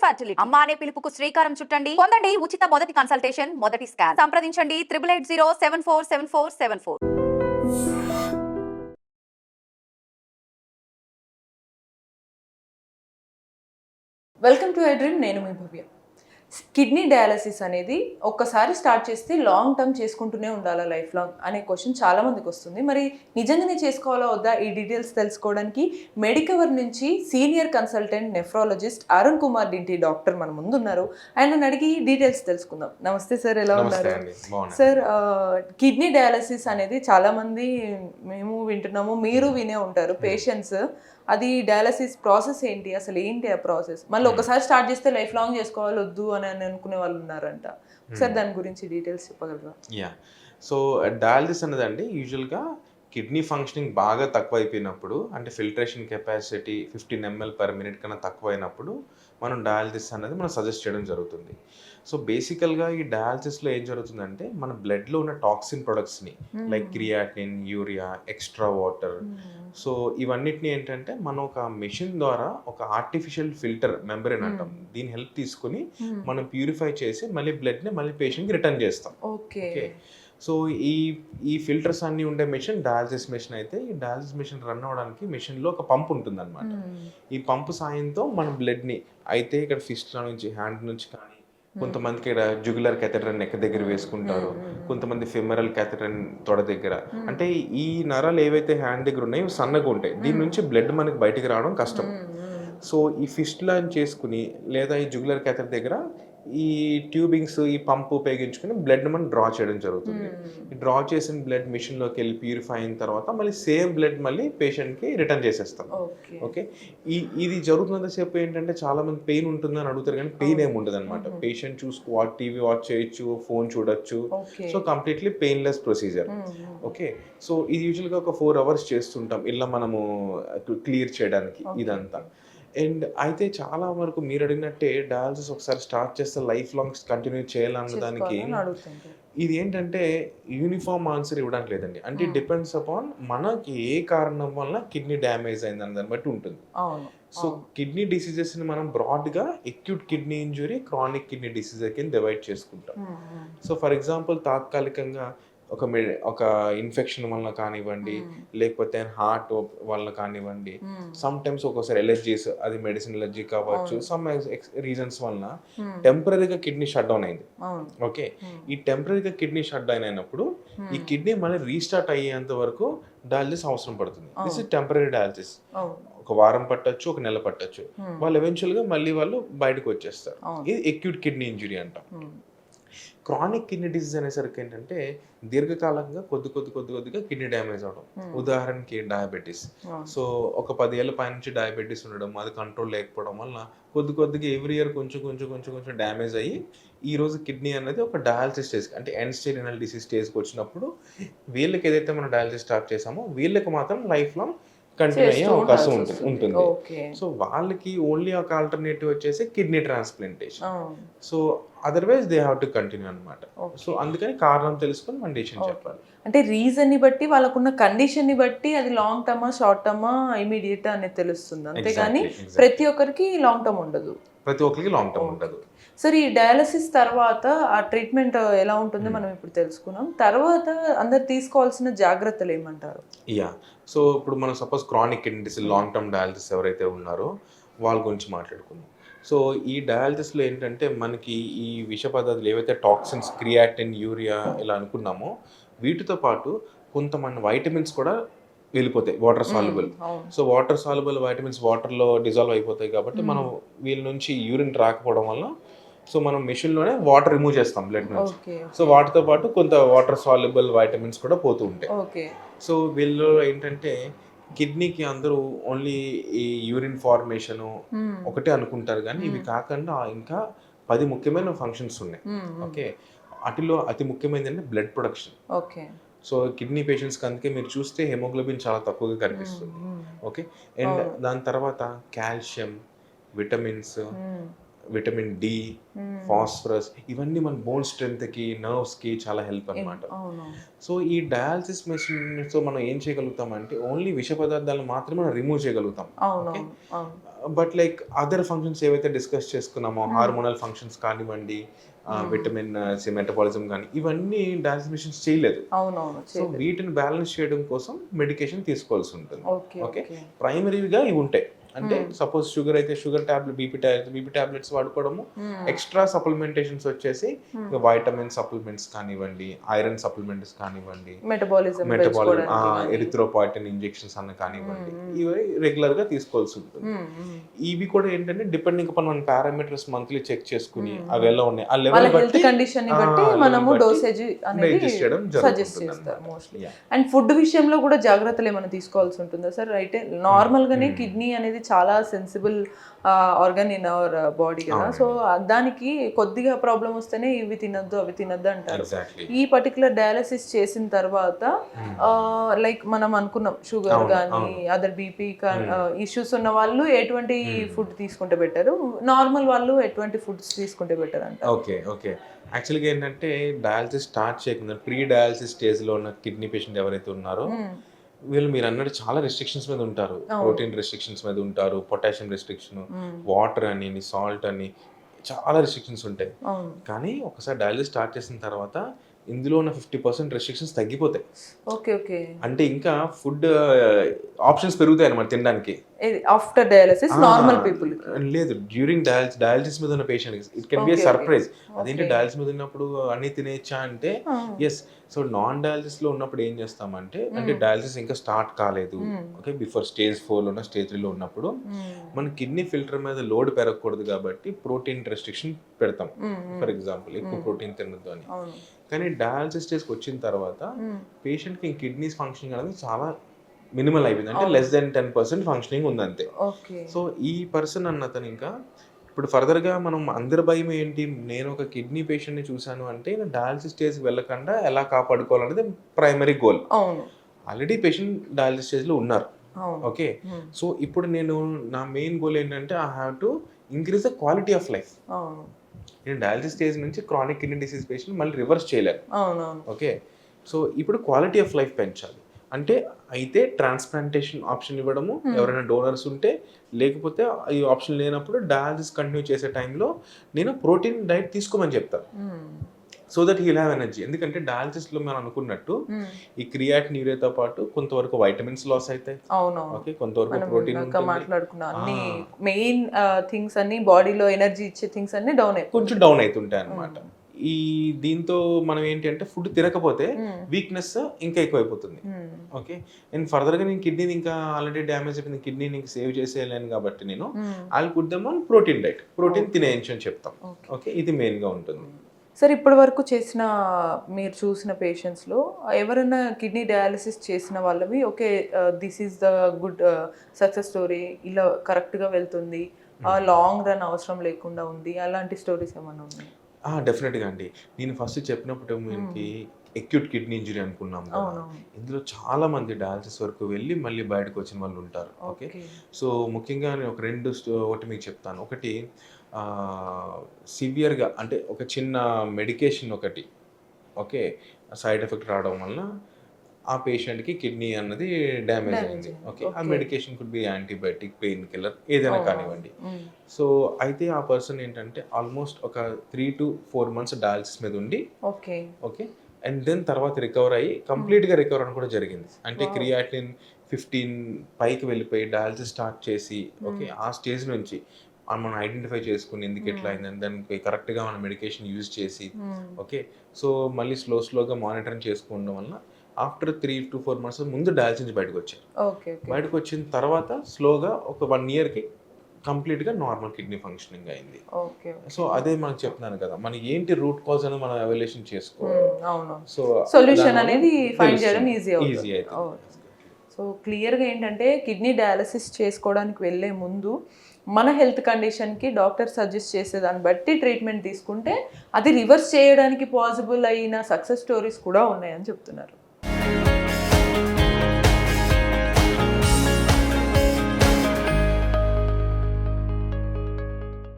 Fertility అమ్మ అనే పిలుపుకు శ్రీకారం చుట్టండి. పొందండి ఉచిత మొదటి కన్సల్టేషన్, మొదటి స్కాన్. సంప్రదించండి 8880747474. Welcome to I dream. నేను మీ భవ్య. కిడ్నీ డయాలసిస్ అనేది ఒక్కసారి స్టార్ట్ చేస్తే లాంగ్ టర్మ్ చేసుకుంటూనే ఉండాలా, లైఫ్ లాంగ్ అనే క్వశ్చన్ చాలా మందికి వస్తుంది. మరి నిజంగానే చేసుకోవాలా వద్దా, ఈ డీటెయిల్స్ తెలుసుకోవడానికి మెడికవర్ నుంచి senior consultant nephrologist Arun Kumar Dinti doctor మన ముందు ఉన్నారు. ఆయనను అడిగి డీటెయిల్స్ తెలుసుకుందాం. నమస్తే సార్, ఎలా ఉన్నారు సార్? కిడ్నీ డయాలసిస్ అనేది చాలా మంది మేము వింటున్నాము, మీరు వినే ఉంటారు పేషెంట్స్. అది డయాలసిస్ ప్రాసెస్ ఏంటి, అసలు ఏంటి ఆ ప్రాసెస్? మళ్ళీ ఒకసారి స్టార్ట్ చేస్తే లైఫ్ లాంగ్ చేసుకోవాలి, వద్దు అని అనుకునే వాళ్ళు ఉన్నారంట. సార్ దాని గురించి డీటెయిల్స్ చెప్పగలరా? సో డయాలసిస్ అనేదండి యూజువల్గా కిడ్నీ ఫంక్షనింగ్ బాగా తక్కువ అయిపోయినప్పుడు, అంటే filtration capacity 15 ml per minute కన్నా తక్కువ అయినప్పుడు మనం డయాలసిస్ అనేది మనం సజెస్ట్ చేయడం జరుగుతుంది. సో బేసికల్గా ఈ డయాలసిస్లో ఏం జరుగుతుందంటే మన బ్లడ్లో ఉన్న టాక్సిన్ ప్రొడక్ట్స్ని like creatine, urea, extra water, so ఇవన్నిటిని ఏంటంటే మనం ఒక మెషిన్ ద్వారా ఒక ఆర్టిఫిషియల్ ఫిల్టర్ మెంబ్రేన్ అంటాం, దీని హెల్ప్ తీసుకుని మనం ప్యూరిఫై చేసి మళ్ళీ బ్లడ్ని మళ్ళీ పేషెంట్కి రిటర్న్ చేస్తాం. ఓకే. సో ఈ ఫిల్టర్స్ అన్నీ ఉండే మెషిన్ డయాలసిస్ మెషిన్. అయితే ఈ డయాలసిస్ మెషిన్ రన్ అవ్వడానికి మెషిన్లో ఒక పంప్ ఉంటుంది అనమాట. ఈ పంపు సాయంతో మన బ్లడ్ని అయితే ఇక్కడ ఫిస్ట్లో నుంచి, హ్యాండ్ నుంచి కానీ, కొంతమందికి ఇక్కడ జుగులర్ క్యాథెటర్ నెక్ దగ్గర వేసుకుంటారు, కొంతమంది ఫెమరల్ క్యాథెటర్ తొడ దగ్గర. అంటే ఈ నరాలు ఏవైతే హ్యాండ్ దగ్గర ఉన్నాయో సన్నగా ఉంటాయి, దీని నుంచి బ్లడ్ మనకి బయటికి రావడం కష్టం. సో ఈ ఫిస్టులా చేసుకుని లేదా ఈ జుగులర్ క్యాథెటర్ దగ్గర ఈ ట్యూబింగ్స్, ఈ పంపు ఉపయోగించుకుని బ్లడ్ మనం డ్రా చేయడం జరుగుతుంది. ఈ డ్రా చేసిన బ్లడ్ మిషన్లోకి వెళ్ళి ప్యూరిఫై అయిన తర్వాత మళ్ళీ సేమ్ బ్లడ్ మళ్ళీ పేషెంట్కి రిటర్న్ చేసేస్తాం. ఓకే. ఇది జరుగుతున్నంతసేపు ఏంటంటే చాలా మంది పెయిన్ ఉంటుందని అడుగుతారు, కానీ పెయిన్ ఏమి ఉండదు అనమాట. పేషెంట్ టీవీ వాచ్ చేయొచ్చు, ఫోన్ చూడొచ్చు. So completely painless procedure. Okay. So ఇది యూజువల్గా ఒక 4 hours చేస్తుంటాం ఇలా మనము క్లియర్ చేయడానికి ఇదంతా. అండ్ అయితే చాలా వరకు మీరు అడిగినట్టే డయాలసిస్ ఒకసారి స్టార్ట్ చేస్తే లైఫ్ లాంగ్ కంటిన్యూ చేయాలన్న దానికి ఇది ఏంటంటే యూనిఫామ్ ఆన్సర్ ఇవ్వడానికి లేదండి. అంటే డిపెండ్స్ అపాన్ మనకి ఏ కారణం వల్ల కిడ్నీ డ్యామేజ్ అయింది అన్న దాన్ని బట్టి ఉంటుంది. సో కిడ్నీ డిసీజెస్ని మనం బ్రాడ్గా acute kidney injury, chronic kidney diseases కింద డివైడ్ చేసుకుంటాం. సో ఫర్ ఎగ్జాంపుల్ తాత్కాలికంగా ఒక ఇన్ఫెక్షన్ వల్ల కానివ్వండి, లేకపోతే హార్ట్ వల్ల కానివ్వండి, సమ్ టైమ్స్ ఒక్కోసారి ఎలర్జీస్, అది మెడిసిన్ ఎలర్జీ కావచ్చు, సమ్ రీజన్స్ వలన టెంపరీగా కిడ్నీ షట్ డౌన్ అయింది. ఓకే. ఈ టెంపరీగా కిడ్నీ షట్ డౌన్ అయినప్పుడు ఈ కిడ్నీ మళ్ళీ రీస్టార్ట్ అయ్యేంత వరకు డయాలసిస్ అవసరం పడుతుంది. This is temporary dialysis. ఒక వారం పట్టచ్చు, ఒక నెల పట్టచ్చు, వాళ్ళు ఎవెన్చువల్గా మళ్ళీ వాళ్ళు బయటకు వచ్చేస్తారు. ఇది ఎక్యూట్ కిడ్నీ ఇంజురీ అంటాం. క్రానిక్ కిడ్నీ డిసీజ్ అనేసరికి ఏంటంటే దీర్ఘకాలంగా కొద్దిగా కిడ్నీ డ్యామేజ్ అవడం. ఉదాహరణకి డయాబెటీస్. సో ఒక 10 ఏళ్ళ పై నుంచి డయాబెటీస్ ఉండడం, అది కంట్రోల్ లేకపోవడం వల్ల కొద్దిగా ఎవ్రీ ఇయర్ కొంచెం డ్యామేజ్ అయ్యి ఈరోజు కిడ్నీ అనేది ఒక డయాలసిస్ స్టేజ్, అంటే ఎండ్ స్టేజ్ రినల్ డిసీజ్ స్టేజ్కి వచ్చినప్పుడు వీళ్ళకి ఏదైతే మనం డయాలసిస్ స్టార్ట్ చేసామో వీళ్ళకి మాత్రం లైఫ్ లాంగ్ కంటిన్యూ అయ్యే అవకాశం ఉంటుంది. సో వాళ్ళకి ఓన్లీ ఒక ఆల్టర్నేటివ్ వచ్చేసి kidney transplantation. So otherwise they have to continue అనమాట. సో అందుకని కారణం తెలుసుకొని మన డెసిషన్ చెప్పాలి. అంటే రీజన్ ని బట్టి, వాళ్ళకున్న కండిషన్ ని బట్టి అది లాంగ్ టర్మా, షార్ట్ టర్మా, ఇమీడియట్ అనేది తెలుస్తుంది. అంతేగాని ప్రతి ఒక్కరికి లాంగ్ టర్మ్ ఉండదు. సరే, ఈ డయాలసిస్ తర్వాత ఆ ట్రీట్మెంట్ ఎలా ఉంటుందో మనం ఇప్పుడు తెలుసుకున్నాం. తర్వాత అందరు తీసుకోవాల్సిన జాగ్రత్తలు ఏమంటారు? సో ఇప్పుడు మనం suppose chronic kidney disease, long term dialysis ఎవరైతే ఉన్నారో వాళ్ళ గురించి మాట్లాడుకుందాం. సో ఈ డయాలసిస్లో ఏంటంటే మనకి ఈ విష పదార్థాలు ఏవైతే టాక్సిన్స్, క్రియాటిన్, యూరియా ఇలా అనుకున్నామో వీటితో పాటు కొంతమంది వైటమిన్స్ కూడా వెళ్ళిపోతాయి, water soluble. So water soluble vitamins వాటర్లో డిజాల్వ్ అయిపోతాయి కాబట్టి మనం వీళ్ళ నుంచి యూరిన్ రాకపోవడం వల్ల సో మనం మెషిన్లోనే వాటర్ రిమూవ్ చేస్తాం బ్లడ్ నుంచి. సో వాటితో పాటు కొంత వాటర్ సాల్యుబుల్ వైటమిన్స్ కూడా పోతూ ఉంటాయి. సో వీళ్ళు ఏంటంటే కిడ్నీకి అందరూ ఓన్లీ ఈ యూరిన్ ఫార్మేషను ఒకటే అనుకుంటారు, కానీ ఇవి కాకుండా ఇంకా 10 ముఖ్యమైన ఫంక్షన్స్ ఉన్నాయి. ఓకే. వాటిలో అతి ముఖ్యమైనది అంటే బ్లడ్ ప్రొడక్షన్. సో కిడ్నీ పేషెంట్స్కి అందుకే మీరు చూస్తే హెమోగ్లోబిన్ చాలా తక్కువగా కనిపిస్తుంది. ఓకే. అండ్ దాని తర్వాత calcium, vitamins, vitamin D, phosphorus, ఇవన్నీ మన బోన్ స్ట్రెంగ్త్కి, నర్వ్స్కి చాలా హెల్ప్ అనమాట. సో ఈ డయాలసిస్ మెషిన్తో మనం ఏం చేయగలుగుతాం అంటే ఓన్లీ విష పదార్థాలను మాత్రమే మనం రిమూవ్ చేయగలుగుతాం. Okay. But like other functions ఏవైతే డిస్కస్ చేసుకున్నామో హార్మోనల్ ఫంక్షన్స్ కానివ్వండి, విటమిన్ సి మెటబాలిజం కానీ ఇవన్నీ డయాలసిస్ మిషన్స్ చేయలేదు. అవునవును. సో వీటిని బ్యాలెన్స్ చేయడం కోసం మెడికేషన్ తీసుకోవాల్సి ఉంటుంది. ఓకే ఓకే, ప్రైమరీగా ఇవి ఉంటాయి. అంటే సపోజ్ షుగర్ అయితే షుగర్ టాబ్లెట్, బీపీ టాబ్లెట్స్ వాడుకోవడము, ఎక్స్ట్రా సప్లిమెంటేషన్స్ వచ్చేసి వైటమిన్ సప్లిమెంట్స్ కానివ్వండి, ఐరన్ సప్లిమెంట్స్ కానివ్వండి, మెటబాలిజం ఎరిథ్రోపాయిటిన్ ఇంజెక్షన్స్ అన్న కానివ్వండి, ఇవి రెగ్యులర్ గా తీసుకోవాల్సి ఉంటుంది. ఇవి కూడా ఏంటంటే డిపెండింగ్ అపాన్ మన పారామీటర్స్ మంత్లీ చెక్ చేసుకుని అవి ఎలా ఉన్నాయి ఆ లెవెల్ హెల్త్ కండిషన్ ని బట్టి మనము డోసేజ్ అనేది సజెస్ట్ చేస్తారు మోస్ట్లీ. అండ్ ఫుడ్ విషయంలో కూడా జాగ్రత్తలు ఏమైనా తీసుకోవాల్సి ఉంటుందా సార్? అయితే నార్మల్ గానే కిడ్నీ అనేది చాలా sensible organ in our body కదా, సో దానికి కొద్దిగా ప్రాబ్లం వస్తేనే ఇవి తినద్దు అవి తినద్దు అంటారు. ఈ పర్టికులర్ డయాలసిస్ చేసిన తర్వాత లైక్ మనం అనుకున్నాం షుగర్ కానీ అదర్ బీపీ ఇష్యూస్ ఉన్న వాళ్ళు ఎటువంటి ఫుడ్ తీసుకుంటే బెటర్, నార్మల్ వాళ్ళు ఎటువంటి ఫుడ్స్ తీసుకుంటే బెటర్ అంట? ఓకే ఓకే, యాక్చువల్గా ఏంటంటే డయాలసిస్ స్టార్ట్ చేయకుండా ప్రీ డయాలసిస్ స్టేజ్లో ఉన్న కిడ్నీ పేషెంట్ ఎవరైతే ఉన్నారో వీళ్ళు మీరు అన్నట్టు చాలా రెస్ట్రిక్షన్స్ మీద ఉంటారు. ప్రోటీన్ రెస్ట్రిక్షన్స్ మీద ఉంటారు, పొటాషియం రెస్ట్రిక్షన్, వాటర్ అని, సాల్ట్ అని, చాలా రెస్ట్రిక్షన్స్ ఉంటాయి. కానీ ఒకసారి డయాలసిస్ స్టార్ట్ చేసిన తర్వాత ఇందులో ఉన్న 50% రెస్ట్రిక్షన్స్ తగ్గిపోతాయి. ఓకే ఓకే, అంటే ఇంకా ఫుడ్ ఆప్షన్స్ పెరుగుతాయి అన్నమాట తినడానికి. ఆఫ్టర్ డయాలసిస్ నార్మల్ పీపుల్ లేదు, డ్యూరింగ్ డయాలసిస్ మీద ఉన్న patient it can be a surprise. అదేంటి డయాలసిస్ మీద ఉన్నప్పుడు అన్ని తినేయచ్చా అంటే ఎస్. సో నాన్ డయాలసిస్ లో ఉన్నప్పుడు ఏం చేస్తామంటే, అంటే డయాలసిస్ ఇంకా స్టార్ట్ కాలేదు, ఓకే, బిఫోర్ స్టేజ్ 4 లో స్టేజ్ 3 లో ఉన్నప్పుడు మన కిడ్నీ ఫిల్టర్ మీద లోడ్ పెరగకూడదు కాబట్టి ప్రోటీన్ రెస్ట్రిక్షన్ పెడతాం. ఫర్ ఎగ్జాంపుల్ ఎక్కువ ప్రోటీన్ తినద్దు అని. కానీ డయాలసిస్ స్టేజ్కి వచ్చిన తర్వాత పేషెంట్కి కిడ్నీస్ ఫంక్షనింగ్ అనేది చాలా మినిమల్ అయిపోయింది, అంటే లెస్ దెన్ 10% ఫంక్షనింగ్ ఉంది అంతే. సో ఈ పర్సన్ అన్నతను ఇంకా ఇప్పుడు ఫర్దర్గా మనం అందరి భయం ఏంటి, నేను ఒక కిడ్నీ పేషెంట్ని చూశాను అంటే డయాలసిస్ స్టేజ్కి వెళ్ళకుండా ఎలా కాపాడుకోవాలనేది primary goal. Already patient dialysis స్టేజ్లో ఉన్నారు, ఓకే. సో ఇప్పుడు నా మెయిన్ గోల్ ఏంటంటే I have to increase the quality of life. నేను డయాలసిస్ స్టేజ్ నుంచి క్రానిక్ కిడ్నీ డిసీజ్ పేషెంట్ మళ్ళీ రివర్స్ చేయలేను, ఓకే. సో ఇప్పుడు క్వాలిటీ ఆఫ్ లైఫ్ పెంచాలి అంటే అయితే ట్రాన్స్ప్లాంటేషన్ ఆప్షన్ ఇవ్వడము, ఎవరైనా డోనర్స్ ఉంటే, లేకపోతే ఈ ఆప్షన్ లేనప్పుడు డయాలసిస్ కంటిన్యూ చేసే టైంలో నేను ప్రోటీన్ డైట్ తీసుకోమని చెప్తాను, so that he'll have energy. ఎందుకంటే డయాలసిస్లో మనం అనుకున్నట్టు ఈ క్రియాటిన్ యూరియాతో పాటు కొంతవరకు వైటమిన్స్ లాస్ అవుతాయి, ఓకే, కొంతవరకు ప్రోటీన్ మాట్లాడుకున్నా అన్ని మెయిన్ థింగ్స్ అన్ని బాడీలో ఎనర్జీ ఇచ్చే థింగ్స్ అన్ని కొంచెం డౌన్ అవుతుంటాయి అన్నమాట. ఈ దీంతో మనం ఏంటి అంటే ఫుడ్ తినకపోతే వీక్నెస్ ఇంకా ఎక్కువైపోతుంది, ఓకే. అండ్ ఫర్దర్గా నేను కిడ్నీని ఇంకా ఆల్రెడీ డ్యామేజ్ అయిపోయింది, కిడ్నీని ఇంకా సేవ్ చేసేయలేను కాబట్టి నేను I will put them on protein diet, protein తినేయచ్చు అని చెప్తాం, ఓకే. ఇది మెయిన్గా ఉంటుంది. సార్ ఇప్పటి వరకు మీరు చూసిన పేషెంట్స్లో ఎవరైనా కిడ్నీ డయాలసిస్ చేసిన వాళ్ళవి okay this is the good success story, ఇలా కరెక్ట్గా వెళ్తుంది, లాంగ్ రన్ అవసరం లేకుండా ఉంది, అలాంటి స్టోరీస్ ఏమైనా ఉన్నాయి? డెఫినెట్గా అండి. నేను ఫస్ట్ చెప్పినప్పుడు మనకి అక్యూట్ కిడ్నీ ఇంజరీ అనుకున్నాం కదా, ఇందులో చాలా మంది డయాలసిస్ వరకు వెళ్ళి మళ్ళీ బయటకు వచ్చిన వాళ్ళు ఉంటారు, ఓకే. సో ముఖ్యంగా నేను ఒకటి మీకు చెప్తాను. ఒకటి సివియర్గా అంటే ఒక చిన్న మెడికేషన్ ఒకటి, ఓకే, సైడ్ ఎఫెక్ట్ రావడం వల్ల ఆ పేషెంట్కి కిడ్నీ అన్నది డ్యామేజ్ అయింది, ఓకే. ఆ medication could be antibiotic, pain killer, ఏదైనా కానివ్వండి. సో అయితే ఆ పర్సన్ ఏంటంటే ఆల్మోస్ట్ ఒక 3 to 4 months డయాలసిస్ మీద ఉండి, ఓకే, అండ్ దెన్ తర్వాత రికవర్ అయ్యి కంప్లీట్గా రికవర్ అని కూడా జరిగింది. అంటే క్రియాటిన్ 15 పైకి వెళ్ళిపోయి డయాలసిస్ స్టార్ట్ చేసి, ఓకే, ఆ స్టేజ్ నుంచి మనం ఐడెంటిఫై చేసుకుని ఎందుకు ఎట్లా అయిందని దానికి కరెక్ట్గా మన మెడికేషన్ యూజ్ చేసి, ఓకే. సో మళ్ళీ స్లోగా మానిటరింగ్ చేసుకోవడం వల్ల ఆఫ్టర్ 3 to 4 months ముందు డయాలసిస్ బయటకు వచ్చారు. బయటకు వచ్చిన తర్వాత స్లోగా ఒక 1 yearకి కంప్లీట్గా నార్మల్ కిడ్నీ ఫంక్షనింగ్ అయింది. సో అదే మనకు చెప్తున్నాను కదా, మన ఏంటి రూట్ కాజ్ అని మనం ఎవాల్యుయేషన్ చేసుకోవాలి, సో సొల్యూషన్ అనేది ఫైండ్ చేయడం ఈజీ అవుతుంది. సో క్లియర్గా ఏంటంటే కిడ్నీ డయాలసిస్ చేసుకోవడానికి వెళ్ళే ముందు మన హెల్త్ కండిషన్కి డాక్టర్ సజెస్ట్ చేసే దాన్ని బట్టి ట్రీట్మెంట్ తీసుకుంటే అది రివర్స్ చేయడానికి పాసిబుల్ అయిన సక్సెస్ స్టోరీస్ కూడా ఉన్నాయని చెప్తున్నారు.